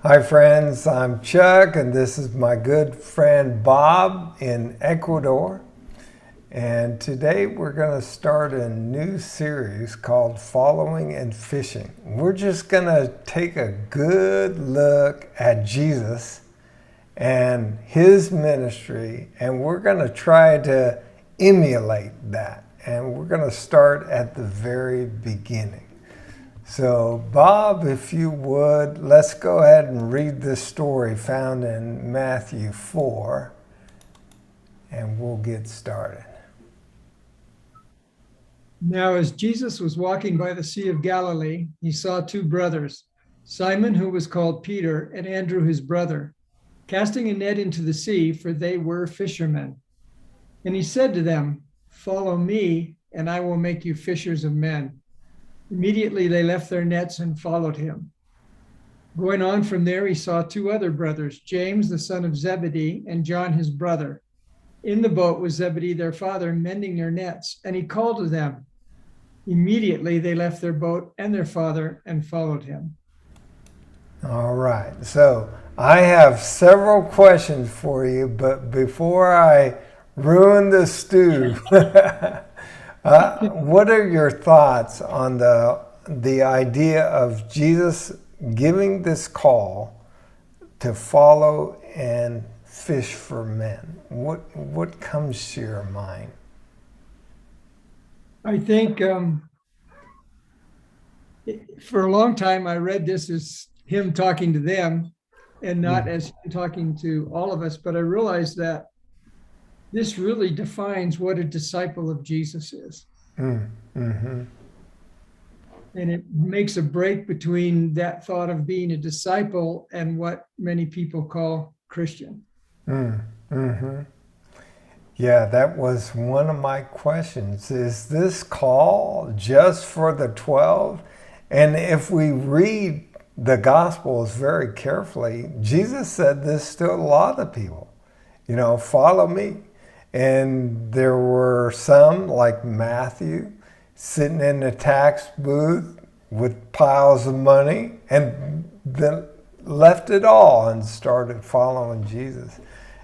Hi, friends. I'm Chuck, and this is my good friend Bob in Ecuador. And today we're going to start a new series called Following and Fishing. We're just going to take a good look at Jesus and his ministry, and we're going to try to emulate that. And we're going to start at the very beginning. So, Bob, if you would, let's go ahead and read this story found in Matthew 4, and we'll get started. Now, as Jesus was walking by the Sea of Galilee, he saw two brothers, Simon, who was called Peter, and Andrew, his brother, casting a net into the sea, for they were fishermen. And he said to them, "Follow me, and I will make you fishers of men." Immediately they left their nets and followed him. Going on from there, he saw two other brothers, James, the son of Zebedee, and John, his brother. In the boat was Zebedee, their father, mending their nets, and he called to them. Immediately they left their boat and their father and followed him. All right. So, I have several questions for you, but before I ruin the stew, what are your thoughts on the idea of Jesus giving this call to follow and fish for men? What comes to your mind? I think for a long time I read this as him talking to them and not as him talking to all of us, but I realized that this really defines what a disciple of Jesus is. Mm-hmm. And it makes a break between that thought of being a disciple and what many people call Christian. Mm-hmm. Yeah, that was one of my questions. Is this call just for the 12? And if we read the Gospels very carefully, Jesus said this to a lot of people. Follow me. And there were some, like Matthew, sitting in the tax booth with piles of money and then left it all and started following Jesus.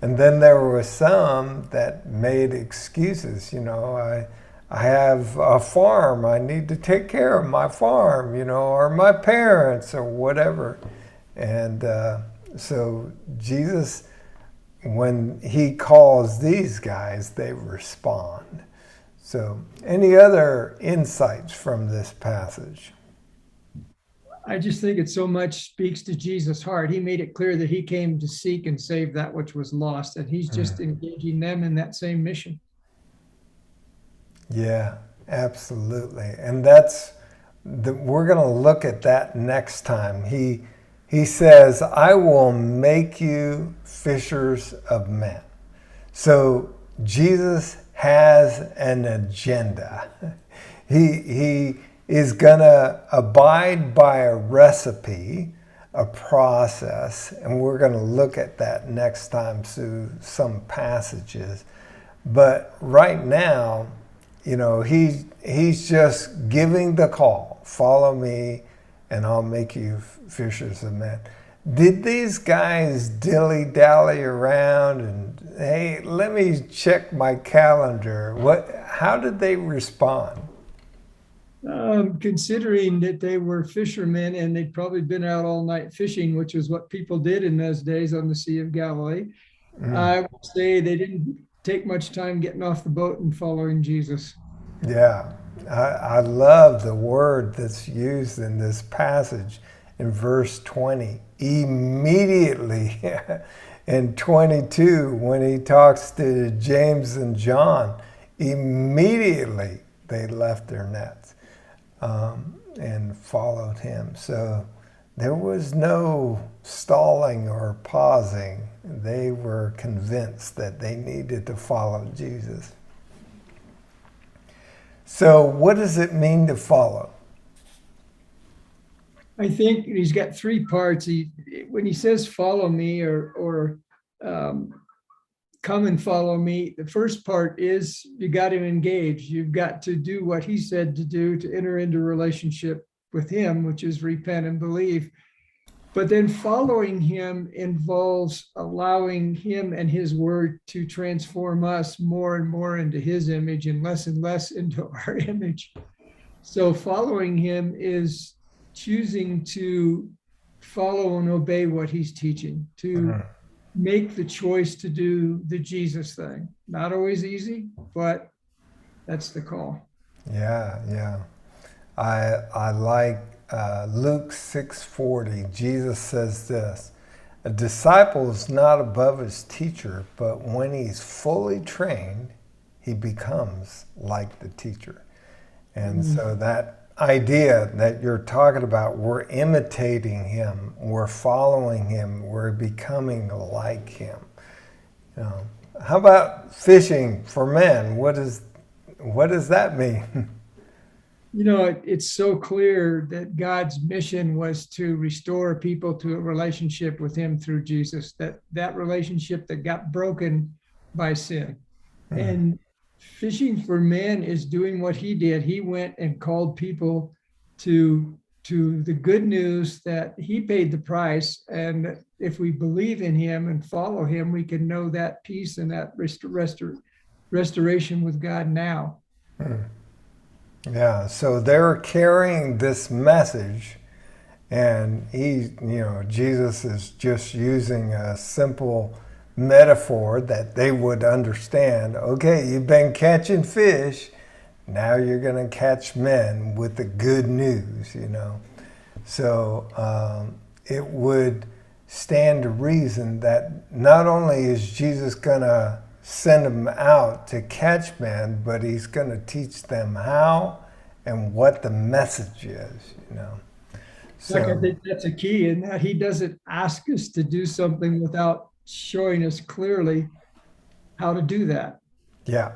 And then there were some that made excuses. I have a farm. I need to take care of my farm, or my parents or whatever. And so Jesus, when he calls these guys, they respond. So, any other insights from this passage? I just think it so much speaks to Jesus' heart. He made it clear that he came to seek and save that which was lost, and he's just engaging them in that same mission. Yeah, absolutely. And we're going to look at that next time. He says, "I will make you fishers of men." So Jesus has an agenda. He is going to abide by a recipe, a process, and we're going to look at that next time through some passages. But right now, he's just giving the call. Follow me, and I'll make you fishers of men. Did these guys dilly-dally around and, hey, let me check my calendar? How did they respond? Considering that they were fishermen and they'd probably been out all night fishing, which is what people did in those days on the Sea of Galilee, I would say they didn't take much time getting off the boat and following Jesus. Yeah, I love the word that's used in this passage in verse 20. Immediately in 22, when he talks to James and John, immediately they left their nets and followed him. So there was no stalling or pausing. They were convinced that they needed to follow Jesus. So what does it mean to follow? I think he's got three parts. When he says follow me or come and follow me, the first part is you got to engage. You've got to do what he said to do to enter into relationship with him, which is repent and believe. But then following him involves allowing him and his word to transform us more and more into his image and less into our image. So following him is choosing to follow and obey what he's teaching, to make the choice to do the Jesus thing. Not always easy, but that's the call. Yeah, yeah. I like Luke 6:40. Jesus says this: "A disciple is not above his teacher, but when he's fully trained, he becomes like the teacher." And so that idea that you're talking about, we're imitating him, we're following him, we're becoming like him. You know, how about fishing for men? What does that mean? You know, it's so clear that God's mission was to restore people to a relationship with him through Jesus, that relationship that got broken by sin. And fishing for men is doing what he did. He went and called people to the good news that he paid the price. And if we believe in him and follow him, we can know that peace and that restoration with God now. Yeah, so they're carrying this message, and Jesus is just using a simple metaphor that they would understand. Okay, you've been catching fish, now you're going to catch men with the good news, So it would stand to reason that not only is Jesus going to send them out to catch men, but he's going to teach them how and what the message is, So, I think that's a key in that he doesn't ask us to do something without showing us clearly how to do that. Yeah.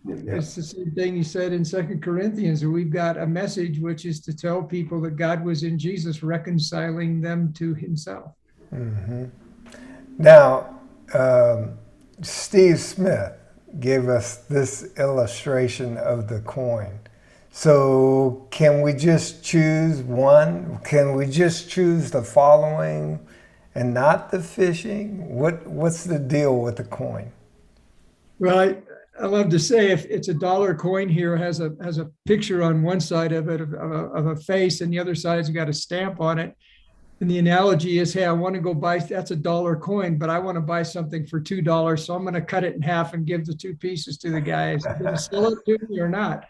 It's the same thing he said in 2 Corinthians, where we've got a message which is to tell people that God was in Jesus reconciling them to himself. Mm-hmm. Now, Steve Smith gave us this illustration of the coin. So can we just choose one? Can we just choose the following and not the fishing? What's the deal with the coin? Well, I love to say, if it's a dollar coin here, has a picture on one side of it of a face, and the other side's got a stamp on it. And the analogy is, hey, I want to go buy, that's a dollar coin, but I want to buy something for $2. So I'm going to cut it in half and give the two pieces to the guy. Is he going to sell it to me or not?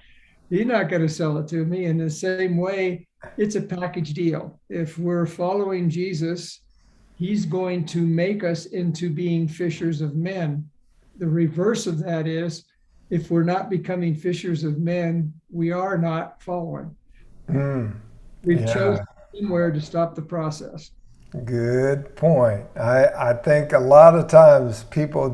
He's not going to sell it to me. In the same way, it's a package deal. If we're following Jesus, he's going to make us into being fishers of men. The reverse of that is, if we're not becoming fishers of men, we are not following. We've chosen somewhere to stop the process. Good point. I think a lot of times people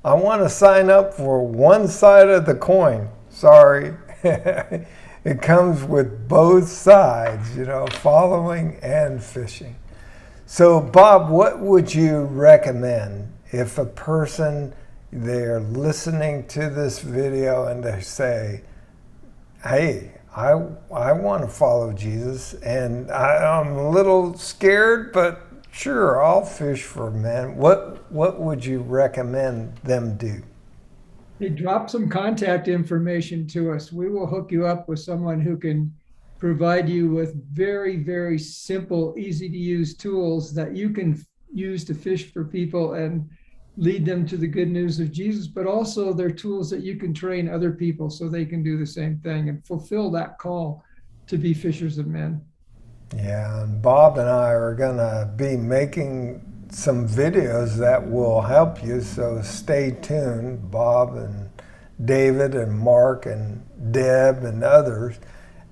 I want to sign up for one side of the coin. Sorry. It comes with both sides, following and fishing. So, Bob, what would you recommend if a person, they're listening to this video and they say, hey, I want to follow Jesus, and I'm a little scared, but sure, I'll fish for men. What would you recommend them do? Hey, drop some contact information to us. We will hook you up with someone who can provide you with very, very simple, easy to use tools that you can use to fish for people and lead them to the good news of Jesus, but also they're tools that you can train other people so they can do the same thing and fulfill that call to be fishers of men. Yeah, and Bob and I are going to be making some videos that will help you, so stay tuned. Bob and David and Mark and Deb and others,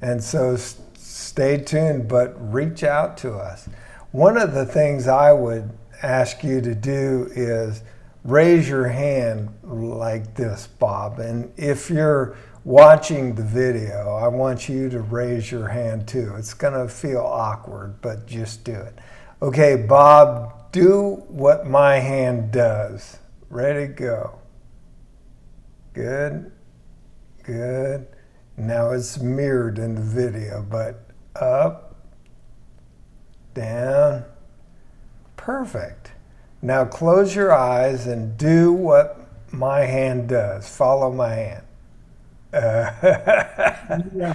and so stay tuned, but reach out to us. One of the things I would ask you to do is raise your hand like this, Bob, and if you're watching the video, I want you to raise your hand too. It's going to feel awkward, but just do it. Okay, Bob, do what my hand does. Ready, go. Good, good. Now it's mirrored in the video, but up, down, Perfect. Now close your eyes and do what my hand does. Follow my hand. Yeah.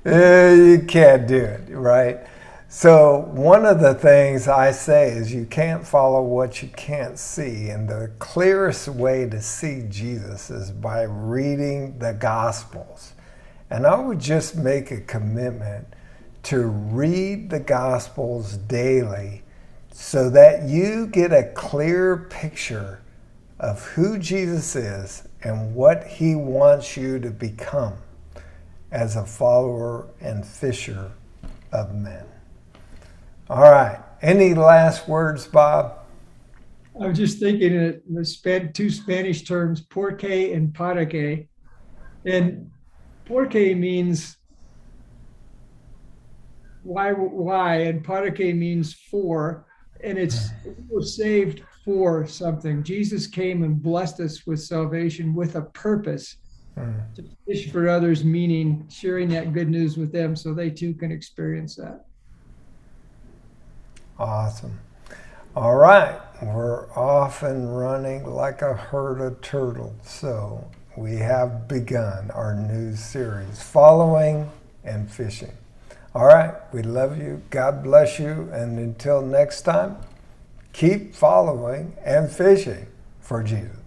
You can't do it, right? So one of the things I say is you can't follow what you can't see. And the clearest way to see Jesus is by reading the Gospels. And I would just make a commitment to read the Gospels daily so that you get a clear picture of who Jesus is and what he wants you to become as a follower and fisher of men. All right. Any last words, Bob? I was just thinking the two Spanish terms, porque and para qué. And porque means why, and para qué means for. And it's we're saved for something. Jesus came and blessed us with salvation with a purpose to fish for others, meaning sharing that good news with them so they too can experience that. Awesome. All right. We're off and running like a herd of turtles. So we have begun our new series, Following and Fishing. All right. We love you. God bless you. And until next time, keep following and fishing for Jesus.